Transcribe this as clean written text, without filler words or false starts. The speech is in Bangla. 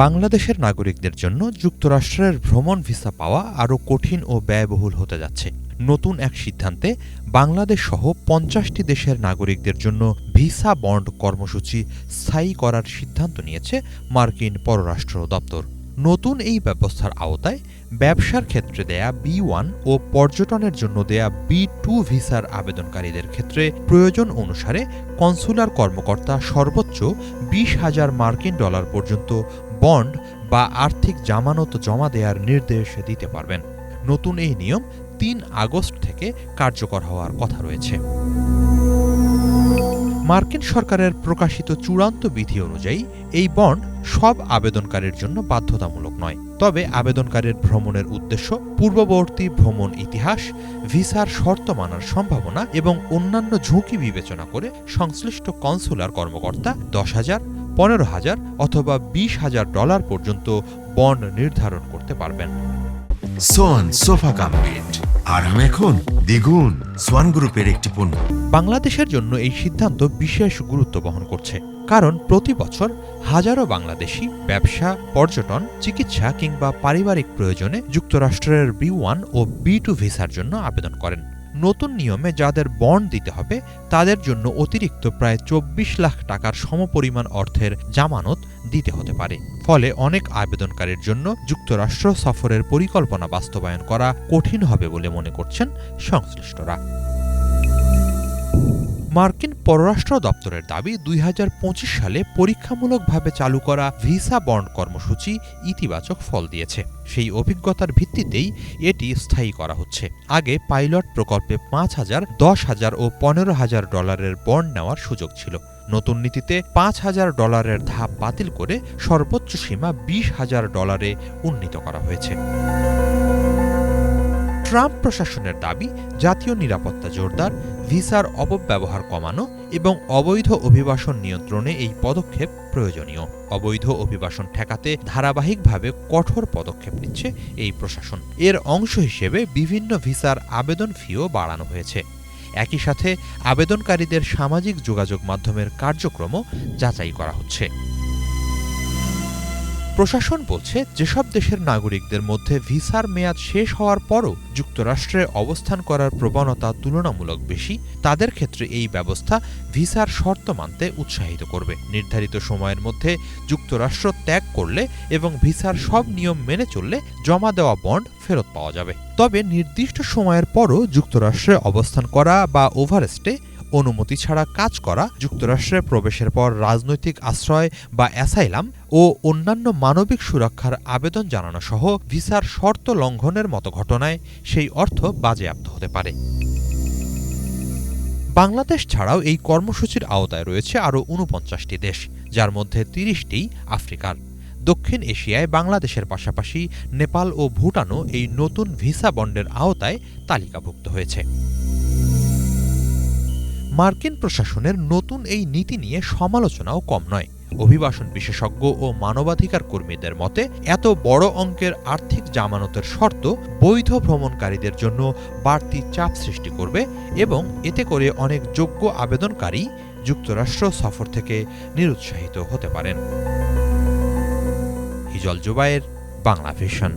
বাংলাদেশের নাগরিকদের জন্য যুক্তরাষ্ট্রের ভ্রমণ ভিসা পাওয়া আরও কঠিন ও ব্যয়বহুল হতে যাচ্ছে। নতুন এক সিদ্ধান্তে বাংলাদেশ সহ ৫০টি দেশের নাগরিকদের জন্য ভিসা বন্ড কর্মসূচি স্থায়ী করার সিদ্ধান্ত নিয়েছে মার্কিন পররাষ্ট্র দপ্তর। নতুন এই ব্যবস্থার আওতায় ব্যবসার ক্ষেত্রে দেয়া B1 ও পর্যটনের জন্য দেয়া B2 ভিসার আবেদনকারীদের ক্ষেত্রে প্রয়োজন অনুসারে কনসুলার কর্মকর্তা সর্বোচ্চ ২০,০০০ মার্কিন ডলার পর্যন্ত বন্ড বা আর্থিক জামানত জমা দেওয়ার নির্দেশ দিতে পারবেন। নতুন এই নিয়ম ৩ আগস্ট থেকে কার্যকর হওয়ার কথা রয়েছে। মার্কিন সরকারের প্রকাশিত চূড়ান্ত বিধি অনুযায়ী এই বন্ড সব আবেদনকারীর জন্য বাধ্যতামূলক নয়, তবে আবেদনকারীর ভ্রমণের উদ্দেশ্য, পূর্ববর্তী ভ্রমণ ইতিহাস, ভিসার শর্ত মানার সম্ভাবনা এবং অন্যান্য ঝুঁকি বিবেচনা করে সংশ্লিষ্ট কনসুলার কর্মকর্তা ১০,০০০, ১৫,০০০ অথবা ২০,০০০ ডলার পর্যন্ত বন্ড নির্ধারণ করতে পারবেন। সোয়ান সোফা কাম বেড, আরাম এখন দ্বিগুণ। সোয়ান গ্রুপের একটি পণ্য। বাংলাদেশের জন্য এই সিদ্ধান্ত বিশেষ গুরুত্ব বহন করছে, কারণ প্রতি বছর হাজারো বাংলাদেশি ব্যবসা, পর্যটন, চিকিৎসা কিংবা পারিবারিক প্রয়োজনে যুক্তরাষ্ট্রের B1 ও B2 ভিসার জন্য আবেদন করেন। নতুন নিয়মে যাদের বন্ড দিতে হবে তাদের জন্য অতিরিক্ত প্রায় ২৪ লাখ টাকার সমপরিমাণ অর্থের জামানত দিতে হতে পারে। ফলে অনেক আবেদনকারীর জন্য যুক্তরাষ্ট্র সফরের পরিকল্পনা বাস্তবায়ন করা কঠিন হবে বলে মনে করছেন সংশ্লিষ্টরা। মার্কিন পররাষ্ট্র দপ্তরের দাবি, ২০২৫ সালে পরীক্ষামূলকভাবে চালু করা ভিসা বন্ড কর্মসূচি ইতিবাচক ফল দিয়েছে। সেই অভিজ্ঞতার ভিত্তিতেই এটি স্থায়ী করা হচ্ছে। আগে পাইলট প্রকল্পে ৫,০০০, ১০,০০০ ও ১৫,০০০ ডলারের বন্ড নেওয়ার সুযোগ ছিল। নতুন নীতিতে ৫,০০০ ডলারের ধাপ বাতিল করে সর্বোচ্চ সীমা ২০,০০০ ডলারে উন্নীত করা হয়েছে। ট্রাম্প প্রশাসনের দাবি, জাতীয় নিরাপত্তা জোরদার, ভিসার অপব্যবহার কমানো এবং অবৈধ অভিবাসন নিয়ন্ত্রণে এই পদক্ষেপ প্রয়োজনীয়। অবৈধ অভিবাসন ঠেকাতে ধারাবাহিকভাবে কঠোর পদক্ষেপ নিচ্ছে এই প্রশাসন। এর অংশ হিসেবে বিভিন্ন ভিসার আবেদন ফিও বাড়ানো হয়েছে। একই সাথে আবেদনকারীদের সামাজিক যোগাযোগ মাধ্যমের কার্যক্রমও যাচাই করা হচ্ছে। প্রশাসন বলছে, যেসব দেশের নাগরিকদের মধ্যে ভিসার মেয়াদ শেষ হওয়ার পরও যুক্তরাষ্ট্রে অবস্থান করার প্রবণতা তুলনামূলক বেশি, তাদের ক্ষেত্রে এই ব্যবস্থা ভিসার শর্ত মানতে উৎসাহিত করবে। নির্ধারিত সময়ের মধ্যে যুক্তরাষ্ট্র ত্যাগ করলে এবং ভিসার সব নিয়ম মেনে চললে জমা দেওয়া বন্ড ফেরত পাওয়া যাবে। তবে নির্দিষ্ট সময়ের পরও যুক্তরাষ্ট্রে অবস্থান করা বা ওভারস্টে, অনুমতি ছাড়া কাজ করা, যুক্তরাষ্ট্রে প্রবেশের পর রাজনৈতিক আশ্রয় বা অ্যাসাইলাম ও অন্যান্য মানবিক সুরক্ষার আবেদন জানানো সহ ভিসার শর্ত লঙ্ঘনের মতো ঘটনায় সেই অর্থ বাজেয়াপ্ত হতে পারে। বাংলাদেশ ছাড়াও এই কর্মসূচির আওতায় রয়েছে আরও ৪৯টি দেশ, যার মধ্যে ৩০টিই আফ্রিকার। দক্ষিণ এশিয়ায় বাংলাদেশের পাশাপাশি নেপাল ও ভুটানও এই নতুন ভিসা বন্ডের আওতায় তালিকাভুক্ত হয়েছে। মার্কিন প্রশাসনের নতুন এই নীতি নিয়ে সমালোচনাও কম নয়। অভিবাসন বিশেষজ্ঞ ও মানবাধিকার কর্মীদের মতে, এত বড় অঙ্কের আর্থিক জামানতের শর্ত বৈধ ভ্রমণকারীদের জন্য বাড়তি চাপ সৃষ্টি করবে এবং এতে করে অনেক যোগ্য আবেদনকারী যুক্তরাষ্ট্র সফর থেকে নিরুৎসাহিত হতে পারেন। হিজল জুবায়ের, বাংলা ভিশন।